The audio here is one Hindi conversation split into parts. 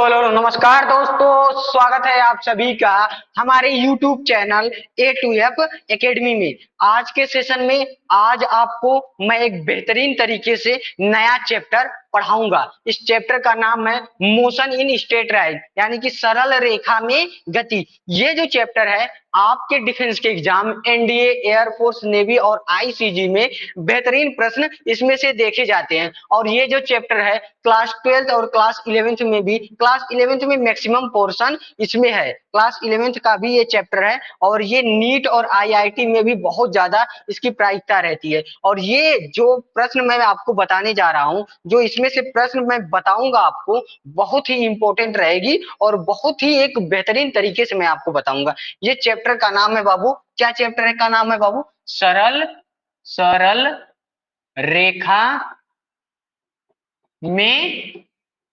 हेलो नमस्कार दोस्तों, स्वागत है आप सभी का हमारे YouTube चैनल A2F एकेडमी में। आज के सेशन में आज आपको मैं एक बेहतरीन तरीके से नया चैप्टर पढ़ाऊंगा। इस चैप्टर का नाम है मोशन इन स्ट्रेट लाइन, यानी कि सरल रेखा में गति। ये जो चैप्टर है आपके डिफेंस के एग्जाम एनडीए, एयरफोर्स, नेवी और आईसीजी में बेहतरीन प्रश्न इसमें से देखे जाते हैं। और ये जो चैप्टर है क्लास 12th और क्लास 11th में भी, क्लास 11th में मैक्सिमम पोर्शन इसमें है, क्लास 11th का भी ये चैप्टर है। और ये नीट और आईआईटी में भी बहुत ज्यादा इसकी प्रायिकता रहती है। और ये जो प्रश्न मैं आपको बताने जा रहा हूँ, जो इसमें से प्रश्न मैं बताऊंगा आपको, बहुत ही इंपॉर्टेंट रहेगी और बहुत ही एक बेहतरीन तरीके से मैं आपको बताऊंगा। ये चैप्टर का नाम है बाबू, क्या चैप्टर है का नाम है बाबू? सरल सरल रेखा में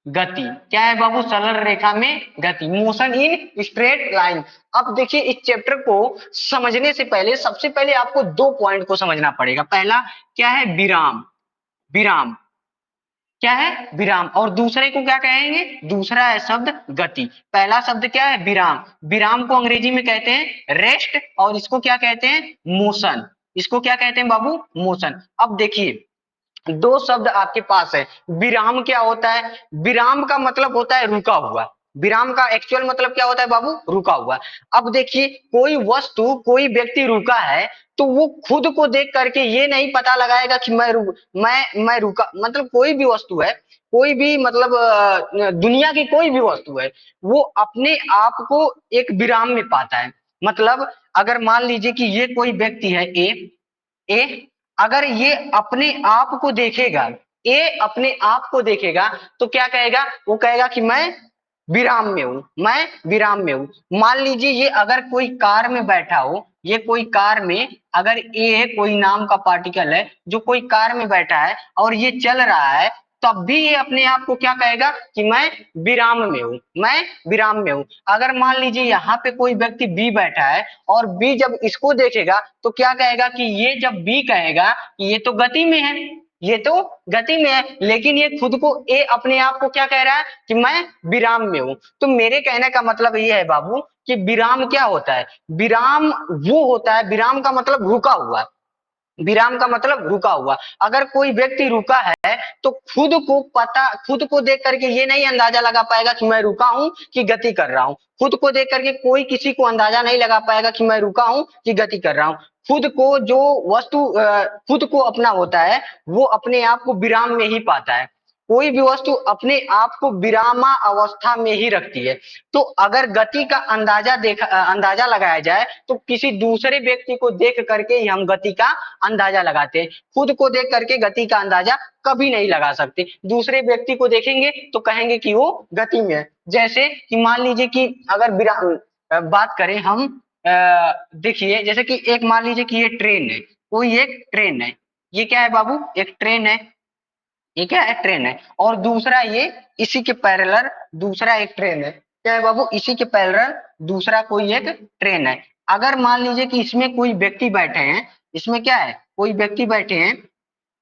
गति। क्या है बाबू? सरल रेखा में गति, मोशन इन स्ट्रेट लाइन। अब देखिए, इस चैप्टर को समझने से पहले सबसे पहले आपको दो पॉइंट को समझना पड़ेगा। पहला क्या है? विराम। विराम क्या है? विराम। और दूसरे को क्या कहेंगे? दूसरा है शब्द गति। पहला शब्द क्या है? विराम। विराम को अंग्रेजी में कहते हैं रेस्ट, और इसको क्या कहते हैं? मोशन। इसको क्या कहते हैं बाबू? मोशन। अब देखिए, दो शब्द आपके पास है। विराम क्या होता है? विराम का मतलब होता है रुका हुआ। विराम का एक्चुअल मतलब क्या होता है बाबू? रुका हुआ। अब देखिए, कोई वस्तु, कोई व्यक्ति रुका है तो वो खुद को देख करके ये नहीं पता लगाएगा कि मैं रुका, मतलब कोई भी वस्तु है, कोई भी मतलब दुनिया की कोई भी वस्तु है, वो अपने आप को एक विराम में पाता है। मतलब अगर मान लीजिए कि ये कोई व्यक्ति है ए, अगर ये अपने आप को देखेगा, ए अपने आप को देखेगा तो क्या कहेगा? वो कहेगा कि मैं विराम में हूं, मैं विराम में हूं। मान लीजिए ये अगर कोई कार में बैठा हो, ये कोई कार में अगर ए कोई नाम का पार्टिकल है जो कोई कार में बैठा है और ये चल रहा है, तब भी ये अपने आप को क्या कहेगा कि मैं विराम में हूं, मैं विराम में हूं। अगर मान लीजिए यहाँ पे कोई व्यक्ति बी बैठा है और बी जब इसको देखेगा तो क्या कहेगा कि ये जब बी कहेगा कि ये तो गति में है, ये तो गति में है, लेकिन ये खुद को ए अपने आप को क्या कह रहा है कि मैं विराम में हूं। तो मेरे कहने का मतलब ये है बाबू कि विराम क्या होता है? विराम वो होता है, विराम का मतलब रुका हुआ। विराम का मतलब रुका हुआ। अगर कोई व्यक्ति रुका है तो खुद को देख करके ये नहीं अंदाजा लगा पाएगा कि मैं रुका हूं कि गति कर रहा हूं। खुद को देख करके कोई किसी को अंदाजा नहीं लगा पाएगा कि मैं रुका हूं कि गति कर रहा हूं। खुद को जो वस्तु खुद को अपना होता है, वो अपने आप को विराम में ही पाता है। कोई भी वस्तु अपने आप को विरामा अवस्था में ही रखती है। तो अगर गति का अंदाजा लगाया जाए तो किसी दूसरे व्यक्ति को देख करके ही हम गति का अंदाजा लगाते हैं। खुद को देख करके गति का अंदाजा कभी नहीं लगा सकते। दूसरे व्यक्ति को देखेंगे तो कहेंगे कि वो गति में है। जैसे कि मान लीजिए कि अगर बात करें हम, देखिए जैसे कि एक मान लीजिए कि ये ट्रेन है, कोई एक ट्रेन है। ये क्या है बाबू? एक ट्रेन है। ये क्या है? ट्रेन है। और दूसरा ये इसी के पैरेलल दूसरा एक ट्रेन है। क्या है बाबू? इसी के पैरेलल दूसरा कोई एक ट्रेन है। अगर मान लीजिए कि इसमें कोई व्यक्ति बैठे हैं, इसमें क्या है? कोई व्यक्ति बैठे हैं।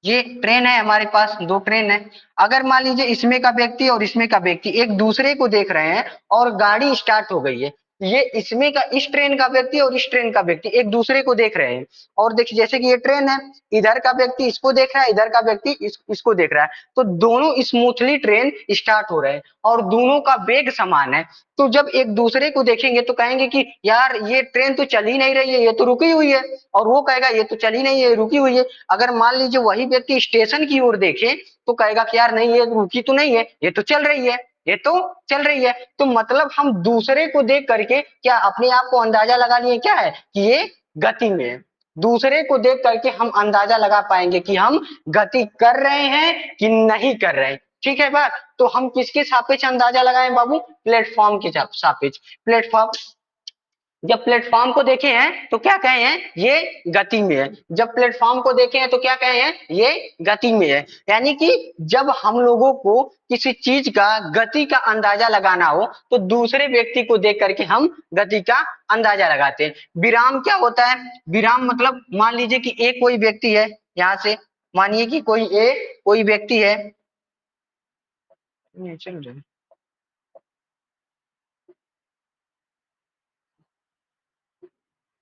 ये ट्रेन है, हमारे पास दो ट्रेन है। अगर मान लीजिए इसमें का व्यक्ति और इसमें का व्यक्ति एक दूसरे को देख रहे हैं और गाड़ी स्टार्ट हो गई है। ये इसमें का, इस ट्रेन का व्यक्ति और इस ट्रेन का व्यक्ति एक दूसरे को देख रहे हैं। और देखिए जैसे कि ये ट्रेन है, इधर का व्यक्ति इसको देख रहा है, इधर का व्यक्ति इसको देख रहा है, तो दोनों स्मूथली ट्रेन स्टार्ट हो रहे हैं और दोनों का वेग समान है। तो जब एक दूसरे को देखेंगे तो कहेंगे कि यार ये ट्रेन तो चल ही नहीं रही है, ये तो रुकी हुई है। और वो कहेगा ये तो चली नहीं है, रुकी हुई है। अगर मान लीजिए वही व्यक्ति स्टेशन की ओर देखे तो कहेगा कि यार नहीं, ये रुकी तो नहीं है, ये तो चल रही है, ये तो चल रही है। तो मतलब हम दूसरे को देख करके क्या अपने आप को अंदाजा लगा लिए क्या है कि ये गति में है। दूसरे को देख करके हम अंदाजा लगा पाएंगे कि हम गति कर रहे हैं कि नहीं कर रहे हैं। ठीक है बात? तो हम किसके सापेक्ष अंदाजा लगाएं बाबू? प्लेटफॉर्म के सापेक्ष। प्लेटफॉर्म, जब प्लेटफॉर्म को देखे हैं तो क्या कहे हैं? ये गति में है। जब प्लेटफॉर्म को देखे हैं तो क्या कहे हैं? ये गति में है। यानी कि जब हम लोगों को किसी चीज का गति का अंदाजा लगाना हो तो दूसरे व्यक्ति को देख करके हम गति का अंदाजा लगाते हैं। विराम क्या होता है? विराम मतलब मान लीजिए कि एक कोई व्यक्ति है, यहां से मानिए कि कोई व्यक्ति है, चल रहा है।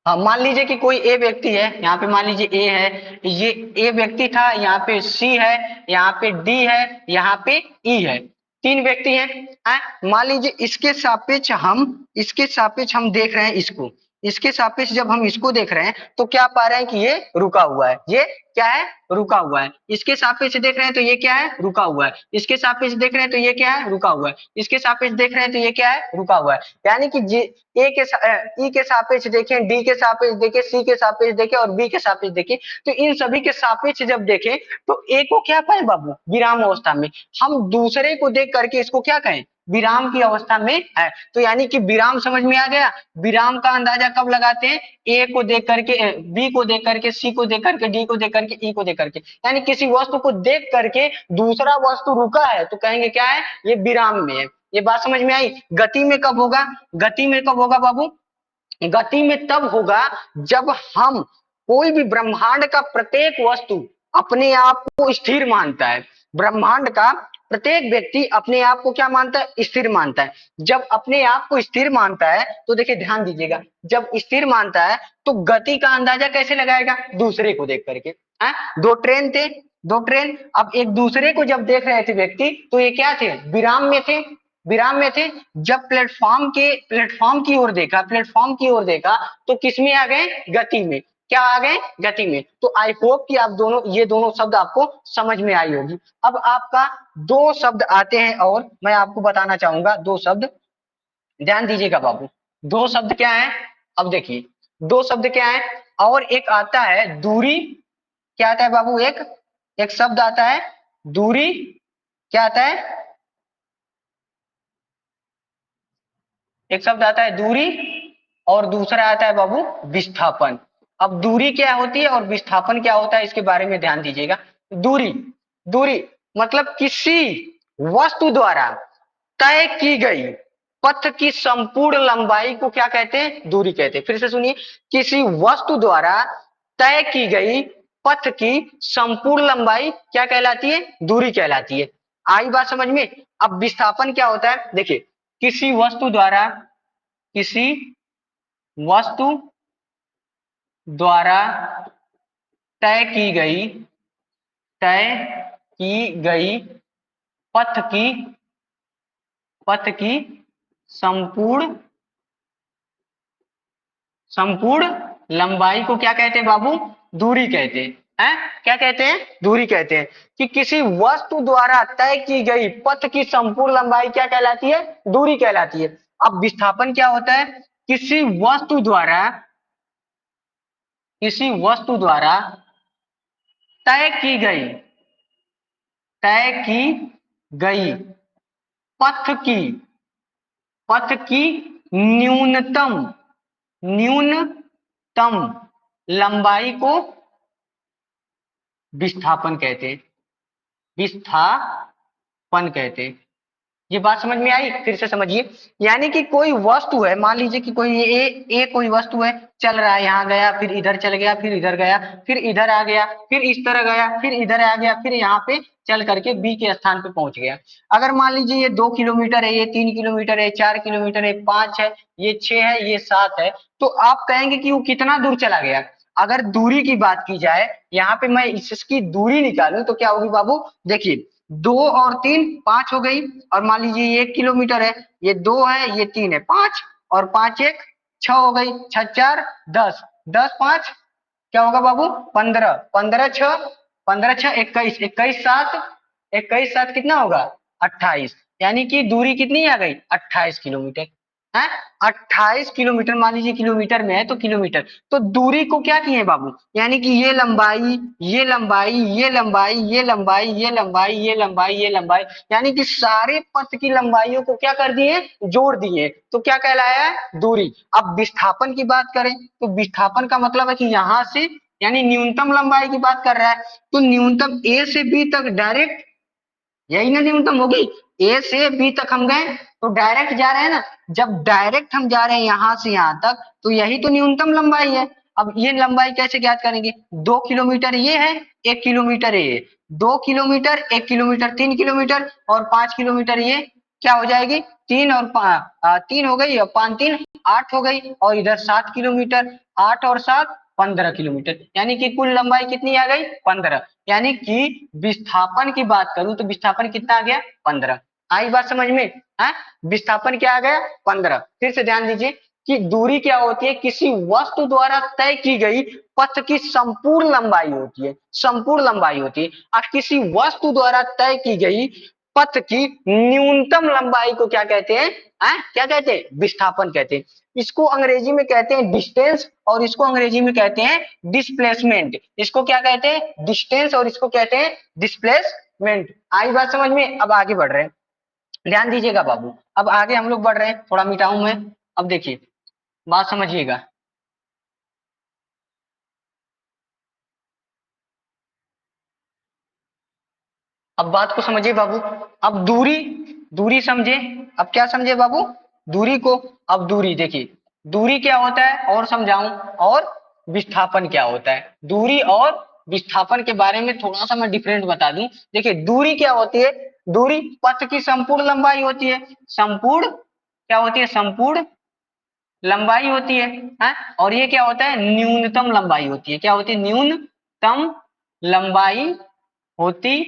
हाँ, मान लीजिए कि कोई ए व्यक्ति है, यहाँ पे मान लीजिए ए है, ये ए व्यक्ति था, यहाँ पे सी है, यहाँ पे डी है, यहाँ पे ई है, तीन व्यक्ति हैं। मान लीजिए इसके सापेक्ष हम देख रहे हैं इसको, इसके सापेक्ष जब हम इसको देख रहे हैं तो क्या पा रहे हैं कि ये रुका हुआ है, ये क्या है, रुका हुआ है। इसके सापेक्ष देख रहे हैं तो ये क्या है, रुका हुआ है। इसके सापेक्ष देख रहे हैं तो ये क्या है, रुका हुआ है। इसके सापेक्ष देख रहे हैं तो ये क्या है, रुका हुआ है। यानी कि ए के ई के सापेक्ष देखें, डी के सापेक्ष देखें, सी के सापेक्ष देखें और बी के सापेक्ष देखें, तो इन सभी के सापेक्ष जब देखें तो ए को क्या पाए बाबू, विराम अवस्था में। हम दूसरे को देख करके इसको क्या कहें, विराम की अवस्था में है। तो यानी कि विराम समझ में आ गया। विराम का अंदाजा कब लगाते हैं, ए को देख करके, बी को देख करके, सी को देख करके, डी को देख करके, ई को देख करके। यानी किसी वस्तु को देख करके दूसरा वस्तु रुका है तो कहेंगे क्या है, ये विराम में है। ये बात समझ में आई। गति में कब होगा, गति में कब होगा बाबू, गति में तब होगा जब हम कोई भी ब्रह्मांड का प्रत्येक वस्तु अपने आप को स्थिर मानता है। ब्रह्मांड का प्रत्येक व्यक्ति अपने आप को क्या मानता है, स्थिर मानता है। जब अपने आप को स्थिर मानता है तो देखिए ध्यान दीजिएगा, जब स्थिर मानता है तो गति का अंदाजा कैसे लगाएगा, दूसरे को देख करके। दो ट्रेन थे, दो ट्रेन, अब एक दूसरे को जब देख रहे थे व्यक्ति तो ये क्या थे, विराम में थे, विराम में थे। जब प्लेटफॉर्म की ओर देखा, प्लेटफॉर्म की ओर देखा तो किसमें आ गए, गति में। क्या आ गए, गति में। तो आई होप कि आप दोनों, ये दोनों शब्द आपको समझ में आई होगी। अब आपका दो शब्द आते हैं और मैं आपको बताना चाहूंगा दो शब्द, ध्यान दीजिएगा बाबू। दो शब्द क्या है, अब देखिए दो शब्द क्या है। और एक आता है दूरी, क्या आता है बाबू, एक एक शब्द आता है दूरी, क्या आता है, एक शब्द आता है दूरी और दूसरा आता है बाबू विस्थापन। अब दूरी क्या होती है और विस्थापन क्या होता है, इसके बारे में ध्यान दीजिएगा। दूरी, दूरी मतलब किसी वस्तु द्वारा तय की गई पथ की संपूर्ण लंबाई को क्या कहते हैं, दूरी कहते हैं। फिर से सुनिए, किसी वस्तु द्वारा तय की गई पथ की संपूर्ण लंबाई क्या कहलाती है, दूरी कहलाती है। आई बात समझ में। अब विस्थापन क्या होता है, देखिए किसी वस्तु द्वारा, किसी वस्तु द्वारा तय की गई, तय की गई पथ की, पथ की संपूर्ण, संपूर्ण लंबाई को क्या कहते हैं बाबू, दूरी कहते हैं। क्या कहते हैं, दूरी कहते हैं। कि किसी वस्तु द्वारा तय की गई पथ की संपूर्ण लंबाई क्या कहलाती है, दूरी कहलाती है। अब विस्थापन क्या होता है, किसी वस्तु द्वारा, किसी वस्तु द्वारा तय की गई, तय की गई पथ की, पथ की न्यूनतम, न्यूनतम लंबाई को विस्थापन कहते हैं, विस्थापन कहते हैं। ये बात समझ में आई, फिर से समझिए। यानी कि कोई वस्तु है, मान लीजिए कि कोई ए कोई वस्तु है, चल रहा है, यहाँ गया, फिर इधर चल गया, फिर इधर गया, फिर इधर आ गया, फिर इस तरह गया, फिर इधर आ गया, फिर यहाँ पे चल करके बी के स्थान पे पहुंच गया। अगर मान लीजिए ये 2 किलोमीटर है, ये 3 किलोमीटर है, 4 किलोमीटर है, 5 है, ये 6 है, ये 7 है, तो आप कहेंगे कि वो कितना दूर चला गया। अगर दूरी की बात की जाए, यहाँ पे मैं इसकी दूरी निकालूं तो क्या होगी बाबू, देखिए 2 और 3 5 हो गई। और मान लीजिए ये 1 किलोमीटर है, ये 2 है, ये 3 है, 5 और 5 1 6 हो गई, 6 4 10, 10 5 क्या होगा बाबू, 15, 15 6, 15 6 21, 21 7, 21 7 कितना होगा, 28। यानी कि दूरी कितनी आ गई, 28 किलोमीटर है। 28 किलोमीटर, मान लीजिए किलोमीटर में है तो किलोमीटर, तो दूरी को क्या किए बाबू, यानी कि ये लंबाई, ये लंबाई, ये लंबाई, ये लंबाई, ये लंबाई, ये लंबाई, ये लंबाई, यानी कि सारे पथ की लंबाइयों को क्या कर दिए, जोड़ दिए, तो क्या कहलाया है, दूरी। अब विस्थापन की बात करें तो विस्थापन का मतलब है कि यहां से, यानी न्यूनतम लंबाई की बात कर रहा है, तो न्यूनतम ए से बी तक डायरेक्ट, यही ना न्यूनतम होगी। ए से बी तक हम गए तो डायरेक्ट जा रहे हैं ना, जब डायरेक्ट हम जा रहे हैं यहां से यहां तक तो यही तो न्यूनतम लंबाई है। अब ये लंबाई कैसे ज्ञात करेंगे, 2 किलोमीटर ये है, 1 किलोमीटर ये, 2 किलोमीटर, 1 किलोमीटर 3 किलोमीटर और 5 किलोमीटर ये क्या हो जाएगी, 3 और 3 हो गई और 5 3 8 हो गई और इधर 7 किलोमीटर, 8 और 7 15 किलोमीटर, यानी कि कुल लंबाई कितनी आ गई 15। यानी कि विस्थापन की बात करूं तो विस्थापन कितना आ गया 15। आई बात समझ में है? विस्थापन क्या आ गया 15। फिर से ध्यान दीजिए कि दूरी क्या होती है, किसी वस्तु द्वारा तय की गई पथ की संपूर्ण लंबाई होती है, संपूर्ण लंबाई होती है। और किसी वस्तु द्वारा तय की गई पथ की न्यूनतम लंबाई को क्या कहते हैं, क्या कहते हैं विस्थापन कहते हैं। इसको अंग्रेजी में कहते हैं डिस्टेंस और इसको अंग्रेजी में कहते हैं डिस्प्लेसमेंट। इसको क्या कहते हैं डिस्टेंस और इसको कहते हैं डिस्प्लेसमेंट। आई बात समझ में? अब आगे बढ़ रहे हैं, ध्यान दीजिएगा बाबू। अब आगे हम लोग बढ़ रहे हैं, थोड़ा मिटाऊं मैं। अब देखिए बात समझिएगा। अब बात को समझिए बाबू। अब दूरी, दूरी समझे। अब क्या समझे बाबू, दूरी को। अब दूरी देखिए, दूरी क्या होता है और समझाऊं, और विस्थापन क्या होता है। दूरी और विस्थापन के बारे में थोड़ा सा मैं डिफरेंट बता दूं। देखिए दूरी क्या होती है, दूरी पथ की संपूर्ण लंबाई होती है। संपूर्ण क्या होती है, संपूर्ण लंबाई होती है? और ये क्या होता है न्यूनतम लंबाई होती है। क्या होती है, न्यूनतम लंबाई होती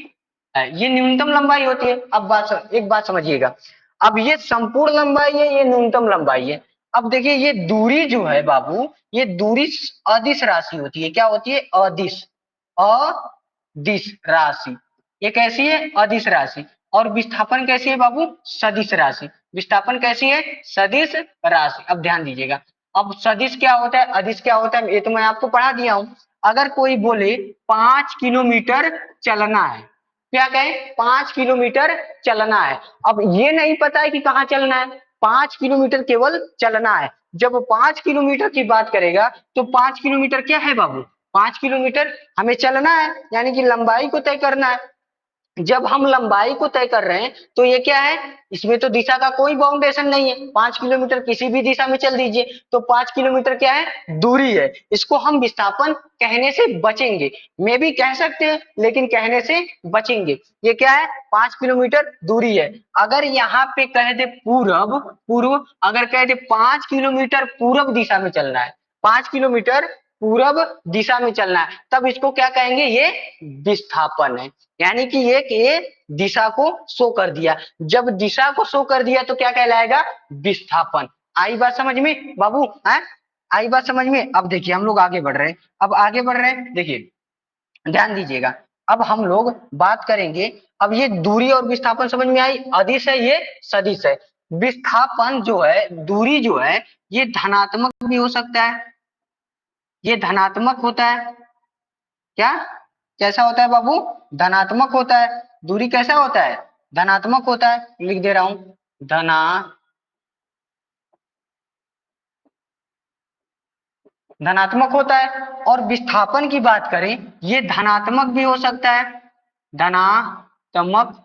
है। ये न्यूनतम लंबाई होती है। अब एक बात समझिएगा, अब ये संपूर्ण लंबाई है, ये न्यूनतम लंबाई है। अब देखिए ये दूरी जो है बाबू, ये दूरी अदिश राशि होती है। क्या होती है, अदिश, अदिश राशि। ये कैसी है, अदिश राशि। और विस्थापन कैसी है बाबू, सदिश राशि। विस्थापन कैसी है, सदिश राशि। अब ध्यान दीजिएगा, अब सदिश क्या होता है, अदिश क्या होता है, ये तो मैं आपको पढ़ा दिया हूं। अगर कोई बोले 5 किलोमीटर चलना है, क्या कहे 5 किलोमीटर चलना है। अब ये नहीं पता है कि कहाँ चलना है, 5 किलोमीटर केवल चलना है। जब 5 किलोमीटर की बात करेगा तो 5 किलोमीटर क्या है बाबू, 5 किलोमीटर हमें चलना है, यानी कि लंबाई को तय करना है। जब हम लंबाई को तय कर रहे हैं तो ये क्या है, इसमें तो दिशा का कोई बाउंडेशन नहीं है। 5 किलोमीटर किसी भी दिशा में चल दीजिए, तो 5 किलोमीटर क्या है, दूरी है। इसको हम विस्थापन कहने से बचेंगे, मे भी कह सकते हैं लेकिन कहने से बचेंगे। ये क्या है, 5 किलोमीटर दूरी है। अगर यहाँ पे कह दे पूर्व, पूर्व अगर कह दे 5 किलोमीटर पूर्व दिशा में चलना है, 5 किलोमीटर पूर्व दिशा में चलना है, तब इसको क्या कहेंगे, ये विस्थापन है। यानी कि ये दिशा को शो कर दिया। जब दिशा को शो कर दिया तो क्या कहलाएगा, विस्थापन। आई बात समझ में बाबू, है आई बात समझ में? अब देखिए हम लोग आगे बढ़ रहे हैं, अब आगे बढ़ रहे हैं, देखिए ध्यान दीजिएगा। अब हम लोग बात करेंगे, अब ये दूरी और विस्थापन समझ में आई, अदिश है ये सदिश है। विस्थापन जो है, दूरी जो है, ये धनात्मक भी हो सकता है, ये धनात्मक होता है। क्या, कैसा होता है बाबू, धनात्मक होता है। दूरी कैसा होता है, धनात्मक होता है। लिख दे रहा हूं, धना धनात्मक होता है। और विस्थापन की बात करें, ये धनात्मक भी हो सकता है, धनात्मक,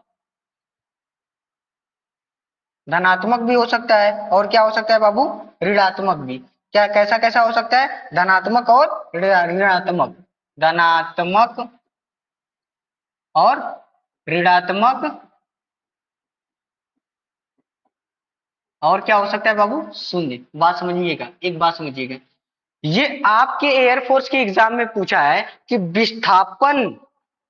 धनात्मक भी हो सकता है। और क्या हो सकता है बाबू, ऋणात्मक भी। क्या, कैसा कैसा हो सकता है, धनात्मक और ऋणात्मक, धनात्मक और ऋणात्मक। और क्या हो सकता है बाबू, शून्य। बात समझिएगा, एक बात समझिएगा, ये आपके एयरफोर्स के एग्जाम में पूछा है कि विस्थापन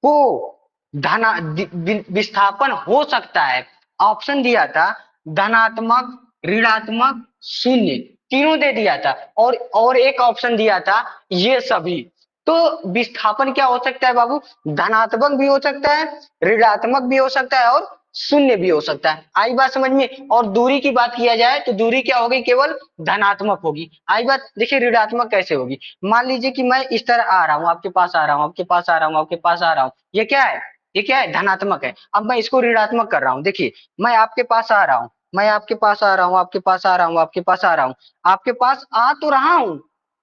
को विस्थापन हो सकता है। ऑप्शन दिया था धनात्मक, ऋणात्मक, शून्य, तीनों दे दिया था। और एक ऑप्शन दिया था ये सभी। तो विस्थापन क्या हो सकता है बाबू, धनात्मक भी हो सकता है, ऋणात्मक भी हो सकता है और शून्य भी हो सकता है। आई बात समझ में? और दूरी की बात किया जाए तो दूरी क्या होगी, केवल धनात्मक होगी। आई बात, देखिए ऋणात्मक कैसे होगी, मान लीजिए कि मैं इस तरह आ रहा हूँ, आपके पास आ रहा हूँ, आपके पास आ रहा हूँ, आपके पास आ रहा हूँ, ये क्या है, ये क्या है, धनात्मक है। अब मैं इसको ऋणात्मक कर रहा हूँ, देखिए मैं आपके पास आ रहा हूँ, मैं आपके पास आ रहा हूँ, आपके पास आ रहा हूँ, आपके पास आ रहा हूँ, आपके पास आ तो रहा हूँ,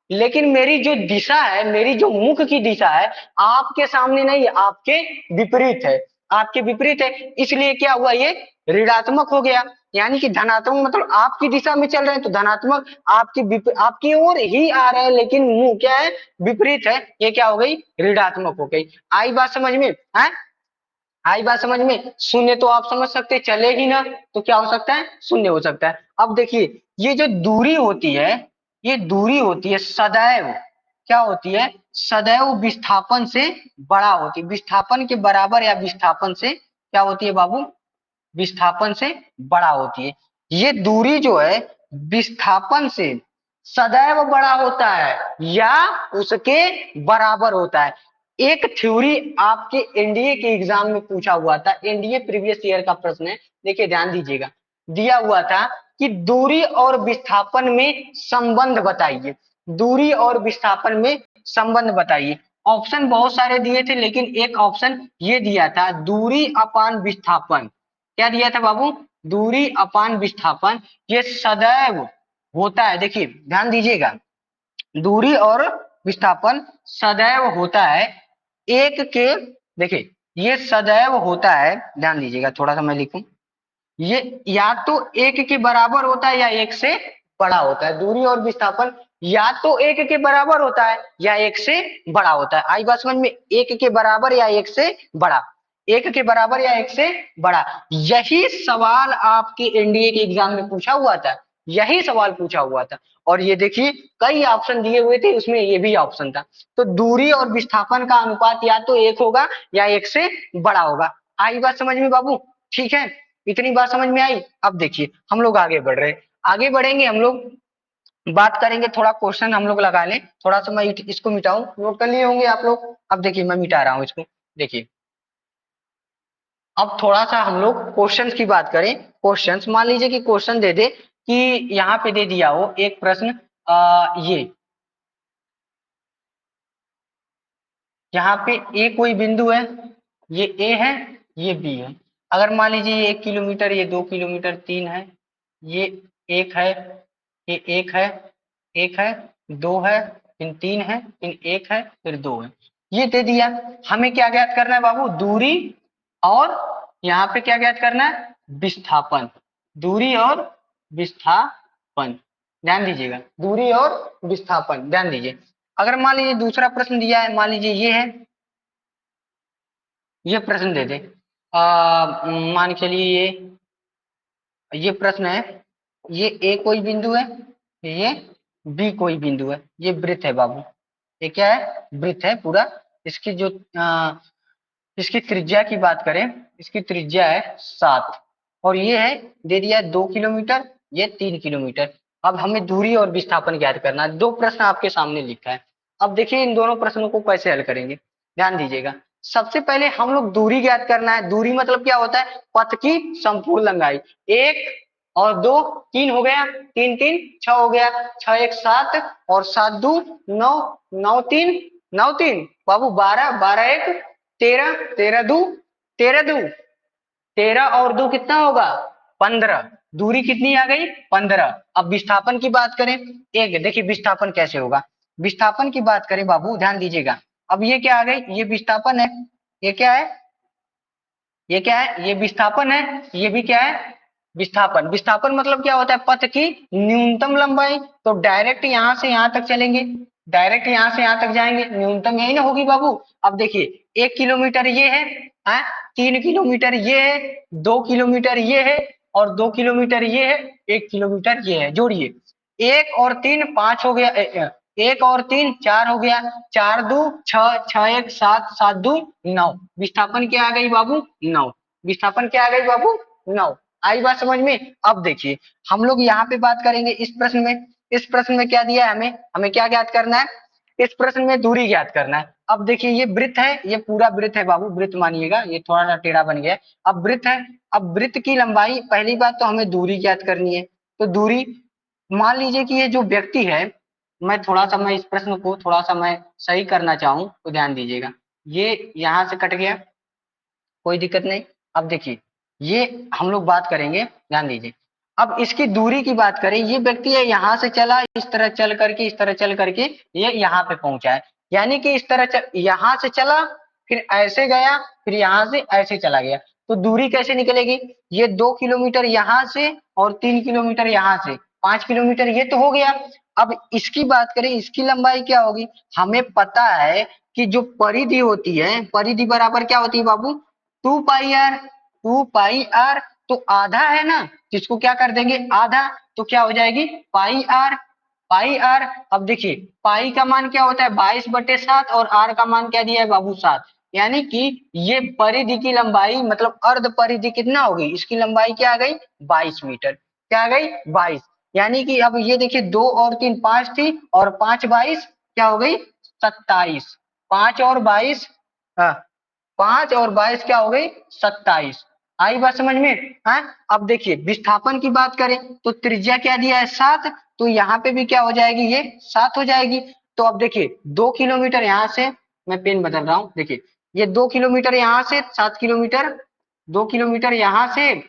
लेकिन मेरी जो दिशा है, मेरी जो मुख की दिशा है, आपके सामने नहीं, आपके विपरीत है, आपके विपरीत है। इसलिए क्या हुआ, ये ऋणात्मक हो गया। यानी कि धनात्मक मतलब आपकी दिशा में चल रहे हैं तो धनात्मक, आपकी ओर ही आ रहे हैं लेकिन मुंह क्या है, विपरीत है, ये क्या हो गई, ऋणात्मक हो गई। आई बात समझ में है? आई बात समझ में? शून्य तो आप समझ सकते हैं, चले ही ना तो क्या हो सकता है, शून्य हो सकता है। अब देखिए ये जो दूरी होती है, ये दूरी होती है सदैव क्या होती है, सदैव विस्थापन से बड़ा होती है, विस्थापन के बराबर या विस्थापन से क्या होती है बाबू, विस्थापन से बड़ा होती है। ये दूरी जो है विस्थापन से सदैव बड़ा होता है या उसके बराबर होता है। एक थ्योरी आपके एनडीए के एग्जाम में पूछा हुआ था, एनडीए प्रीवियस ईयर का प्रश्न है, देखिए ध्यान दीजिएगा, दिया हुआ था कि दूरी और विस्थापन में संबंध बताइए, दूरी और विस्थापन में संबंध बताइए। ऑप्शन बहुत सारे दिए थे लेकिन एक ऑप्शन ये दिया था, दूरी अपान विस्थापन। क्या दिया था बाबू, दूरी अपान विस्थापन, ये सदैव होता है। देखिए ध्यान दीजिएगा, दूरी और विस्थापन सदैव होता है एक के, देखिए ये सदैव होता है, ध्यान दीजिएगा थोड़ा सा मैं लिखूं, ये या तो एक के बराबर होता है या एक से बड़ा होता है। दूरी और विस्थापन या तो एक के बराबर होता है या एक से बड़ा होता है। आई बात समझ में, एक के बराबर या एक से बड़ा, एक के बराबर या एक से बड़ा। यही सवाल आपके एनडीए के एग्जाम में पूछा हुआ था, यही सवाल पूछा हुआ था। और ये देखिए कई ऑप्शन दिए हुए थे, उसमें ये भी ऑप्शन था। तो दूरी और विस्थापन का अनुपात या तो एक होगा या एक से बड़ा होगा। आई बात समझ में बाबू? ठीक है, इतनी बात समझ में आई। अब देखिए हम लोग आगे बढ़ रहे हैं, आगे बढ़ेंगे हम लोग, बात करेंगे, थोड़ा क्वेश्चन हम लोग लगा लें। थोड़ा सा मैं इसको मिटाऊं, नोट कर लिए होंगे आप लोग। अब देखिए मैं मिटा रहा हूं इसको, देखिए अब थोड़ा सा हम लोग क्वेश्चंस की बात करें। क्वेश्चंस मान लीजिए कि क्वेश्चन दे दे कि यहाँ पे दे दिया हो एक प्रश्न, ये यहाँ पे ए कोई बिंदु है, ये ए है, ये बी है। अगर मान लीजिए ये 1 किलोमीटर, ये 2 किलोमीटर, 3 है, ये एक है, ये एक है, एक है, दो है, फिर तीन है, फिर एक है, फिर दो है। ये दे दिया, हमें क्या ज्ञात करना है बाबू, दूरी और यहाँ पे क्या ज्ञात करना है, विस्थापन, दूरी और विस्थापन। ध्यान दीजिएगा, दूरी और विस्थापन, ध्यान दीजिए। अगर मान लीजिए दूसरा प्रश्न दिया है, मान लीजिए ये है, ये प्रश्न दे दे, मान के चलिए ये प्रश्न है, ये ए कोई बिंदु है, ये बी कोई बिंदु है, ये वृत्त है बाबू, ये क्या है, वृत्त है पूरा। इसकी जो इसकी त्रिज्या की बात करें, इसकी त्रिज्या है 7, और ये है दे दिया 2 किलोमीटर, ये 3 किलोमीटर। अब हमें दूरी और विस्थापन ज्ञात करना है। दो प्रश्न आपके सामने लिखा है। अब देखिए इन दोनों प्रश्नों को कैसे हल करेंगे, ध्यान दीजिएगा। सबसे पहले हम लोग दूरी ज्ञात करना है। दूरी मतलब क्या होता है, पथ की संपूर्ण लंबाई। एक और दो, तीन हो गया, तीन तीन छह हो गया, छह एक सात, और सात दो नौ, नौ तीन, नौ तीन बाबू 12, 12 एक 13, 13 दो 13 दो, 13 और दो कितना होगा, 15। दूरी कितनी आ गई, 15। अब विस्थापन की बात करें, एक देखिए विस्थापन कैसे होगा, विस्थापन की बात करें बाबू, ध्यान दीजिएगा। अब ये क्या आ गई, ये विस्थापन है, ये क्या है, ये क्या है, ये विस्थापन है, ये भी क्या है, विस्थापन। विस्थापन मतलब क्या होता है, पथ की न्यूनतम लंबाई। तो डायरेक्ट यहां से यहां तक चलेंगे, डायरेक्ट यहां से यहां तक जाएंगे, न्यूनतम यही ना होगी बाबू। अब देखिए 1 किलोमीटर ये है, 3 किलोमीटर ये है, 2 किलोमीटर ये है, और 2 किलोमीटर ये है, 1 किलोमीटर ये है। जोड़िए, एक और तीन पांच हो गया, एक और तीन चार हो गया, चार दो छह, छह एक सात, सात दो नौ। विस्थापन क्या आ गई बाबू, 9। विस्थापन क्या आ गई बाबू, 9। आई बात समझ में? अब देखिए हम लोग यहाँ पे बात करेंगे इस प्रश्न में, इस प्रश्न में क्या दिया है हमें, हमें क्या ज्ञात करना है, इस प्रश्न में दूरी ज्ञात करना है। अब देखिए ये वृत्त है, ये पूरा वृत्त है बाबू, वृत्त मानिएगा, ये थोड़ा सा टेढ़ा बन गया है। अब वृत्त है, अब वृत्त की लंबाई, पहली बात तो हमें दूरी ज्ञात करनी है। तो दूरी, मान लीजिए कि ये जो व्यक्ति है, मैं थोड़ा सा मैं इस प्रश्न को थोड़ा सा मैं सही करना चाहूं तो ध्यान दीजिएगा, ये यहां से कट गया, कोई दिक्कत नहीं। अब देखिए ये हम लोग बात करेंगे, ध्यान दीजिए। अब इसकी दूरी की बात करें, ये व्यक्ति है यहां से चला, इस तरह चल करके, इस तरह चल करके ये यहाँ पे पहुंचा है, यानी कि इस तरह यहां से चला, फिर ऐसे गया, फिर यहां से ऐसे चला गया। तो दूरी कैसे निकलेगी, ये 2 किलोमीटर यहां से और 3 किलोमीटर यहां से, 5 किलोमीटर ये तो हो गया। अब इसकी बात करें, इसकी लंबाई क्या होगी, हमें पता है कि जो परिधि होती है, परिधि बराबर क्या होती है बाबू, 2 पाई आर तो आधा है ना, जिसको क्या कर देंगे आधा, तो क्या हो जाएगी पाई आर। अब देखिए पाई का मान क्या होता है 22/7 और आर का मान क्या दिया है बाबू 7, यानी कि ये परिधि की लंबाई मतलब अर्ध परिधि कितना हो गई, इसकी लंबाई क्या आ गई 22 मीटर, क्या आ गई 22, यानी कि अब ये देखिए 2 और 3 5 थी और 5 22 क्या हो गई 27, 5 और 22 5 और 22 क्या हो गई 27। आई बात समझ में है। अब देखिए विस्थापन की बात करें तो त्रिज्या क्या दिया है 7, तो यहाँ पे भी क्या हो जाएगी ये 7 हो जाएगी। तो अब देखिए 2 किलोमीटर यहाँ से, मैं पेन बदल रहा हूँ, देखिए ये 2 किलोमीटर यहाँ से 7 किलोमीटर, 2 किलोमीटर यहाँ से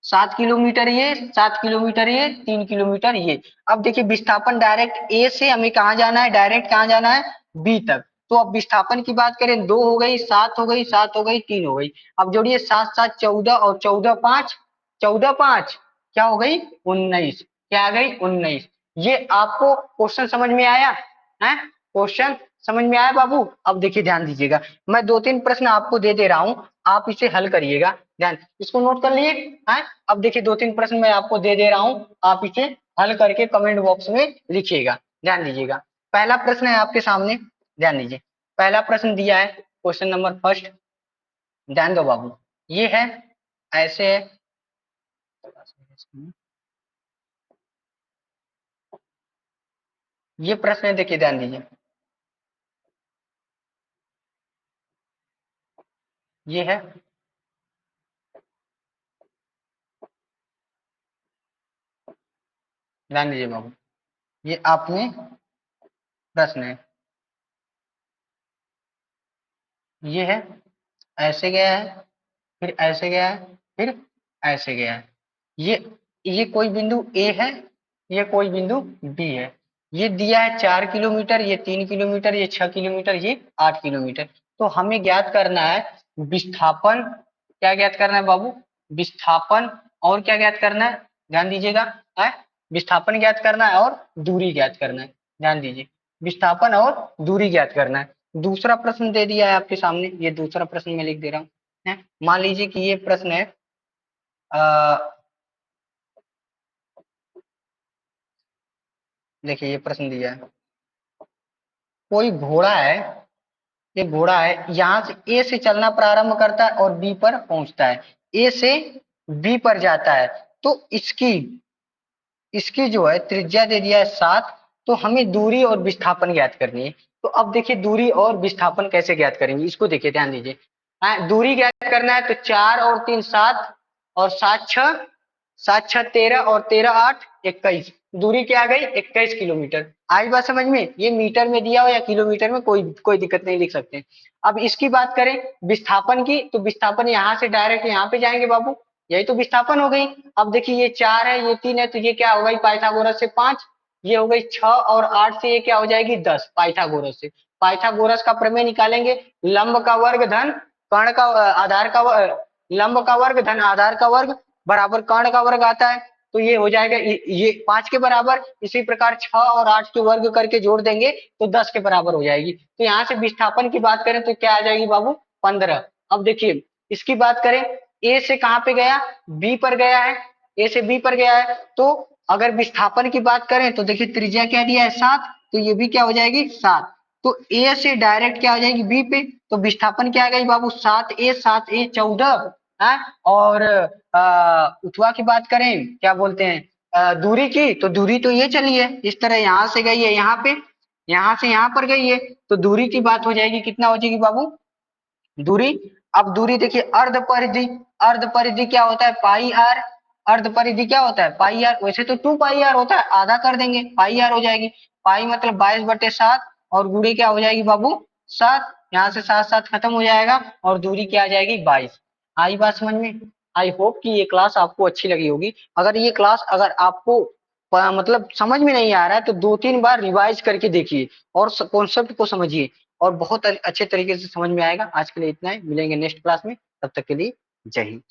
7 किलोमीटर, ये 7 किलोमीटर, ये 3 किलोमीटर ये। अब देखिए विस्थापन डायरेक्ट ए से हमें कहाँ जाना है, डायरेक्ट कहाँ जाना है बी तक। तो अब विस्थापन की बात करें 2 हो गई 7 हो गई 7 हो गई 3 हो गई। अब जोड़िए 7 7 14 और 14 5, 14 5 क्या हो गई 19, क्या आ गई 19। ये आपको क्वेश्चन समझ में आया है, क्वेश्चन समझ में आया बाबू। अब देखिए ध्यान दीजिएगा, मैं 2 3 प्रश्न आपको दे दे रहा हूँ, आप इसे हल करिएगा, ध्यान इसको नोट कर लिए हैं। अब देखिए 2 3 प्रश्न मैं आपको दे दे रहा हूँ, आप इसे हल करके कमेंट बॉक्स में लिखिएगा, ध्यान दीजिएगा। पहला प्रश्न है आपके सामने, ध्यान दीजिए, पहला प्रश्न दिया है क्वेश्चन नंबर फर्स्ट, ध्यान दो बाबू, ये है ऐसे है, ये प्रश्न है, देखिए ध्यान दीजिए, ये है, ध्यान दीजिए बाबू, ये आपने प्रश्न है, ये है ऐसे गया है, फिर ऐसे गया है, फिर ऐसे गया है। ये कोई बिंदु ए है, ये कोई बिंदु बी है। ये दिया है 4 किलोमीटर, ये 3 किलोमीटर, ये 6 किलोमीटर, ये 8 किलोमीटर। तो हमें ज्ञात करना है विस्थापन, क्या ज्ञात करना है बाबू विस्थापन, और क्या ज्ञात करना है ध्यान दीजिएगा, है विस्थापन ज्ञात करना है और दूरी ज्ञात करना है, ध्यान दीजिए विस्थापन और दूरी ज्ञात करना है। दूसरा प्रश्न दे दिया है आपके सामने, ये दूसरा प्रश्न मैं लिख दे रहा हूँ, है मान लीजिए कि ये प्रश्न है देखिए ये प्रश्न दिया है, कोई घोड़ा है, ये घोड़ा है यहाँ से ए से चलना प्रारंभ करता है और बी पर पहुंचता है, ए से बी पर जाता है, तो इसकी इसकी जो है त्रिज्या दे दिया है 7, तो हमें दूरी और विस्थापन ज्ञात करनी है। तो अब देखिए दूरी और विस्थापन कैसे ज्ञात करेंगे, इसको देखिए ध्यान दीजिए, हाँ दूरी ज्ञात करना है तो 4 और 3 7 और 7 6, 7 6 13 और 13 8 21, दूरी क्या आ गई 21 किलोमीटर। आई बात समझ में, ये मीटर में दिया हो या किलोमीटर में कोई दिक्कत नहीं, लिख सकते हैं। अब इसकी बात करें विस्थापन की, तो विस्थापन यहाँ से डायरेक्ट यहाँ पे जाएंगे बाबू, यही तो विस्थापन हो गई। अब देखिए ये 4 है ये 3 है, तो ये क्या हो गई पाइथागोरस से 5, ये हो गई 6 और 8 से ये क्या हो जाएगी 10 पाइथागोरस से। पाइथागोरस का प्रमेय निकालेंगे, लंब का वर्ग धन कर्ण का आधार का लंब का वर्ग धन आधार का वर्ग बराबर कर्ण का वर्ग आता है, तो ये हो जाएगा ये 5 के बराबर। इसी प्रकार 6 और 8 के वर्ग करके जोड़ देंगे तो 10 के बराबर हो जाएगी। तो यहाँ से विस्थापन की बात करें तो क्या आ जाएगी बाबू 15। अब देखिए इसकी बात करें ए से कहाँ पे गया बी पर गया है, ए से बी पर गया है, तो अगर विस्थापन की बात करें तो देखिए त्रिज्या क्या दिया है 7, तो ये भी क्या हो जाएगी 7, तो ए से डायरेक्ट क्या हो जाएगी बी पे, तो विस्थापन क्या आ गई बाबू 7 ए 14 है। और उठवा की बात करें क्या बोलते हैं दूरी की, तो दूरी तो ये चली है इस तरह यहाँ से गई है यहाँ पे, यहाँ से यहाँ पर गई है, तो दूरी की बात हो जाएगी कितना हो जाएगी बाबू दूरी। अब दूरी देखिए अर्ध परिधि, अर्ध परिधि क्या होता है पाई आर, अर्ध परिधि क्या होता है पाई आर, वैसे तो 2 पाई आर होता है, आधा कर देंगे पाई आर हो जाएगी, पाई मतलब 22/7 और गुणे क्या हो जाएगी बाबू 7, यहाँ से 7 7 खत्म हो जाएगा और दूरी क्या आ जाएगी 22। आई बात समझ में। आई होप कि ये क्लास आपको अच्छी लगी होगी। अगर ये क्लास अगर आपको मतलब समझ में नहीं आ रहा है तो 2 3 बार रिवाइज करके देखिए और कॉन्सेप्ट को समझिए और बहुत अच्छे तरीके से समझ में आएगा। आज के लिए इतना ही, मिलेंगे नेक्स्ट क्लास में, तब तक के लिए जय हिंद।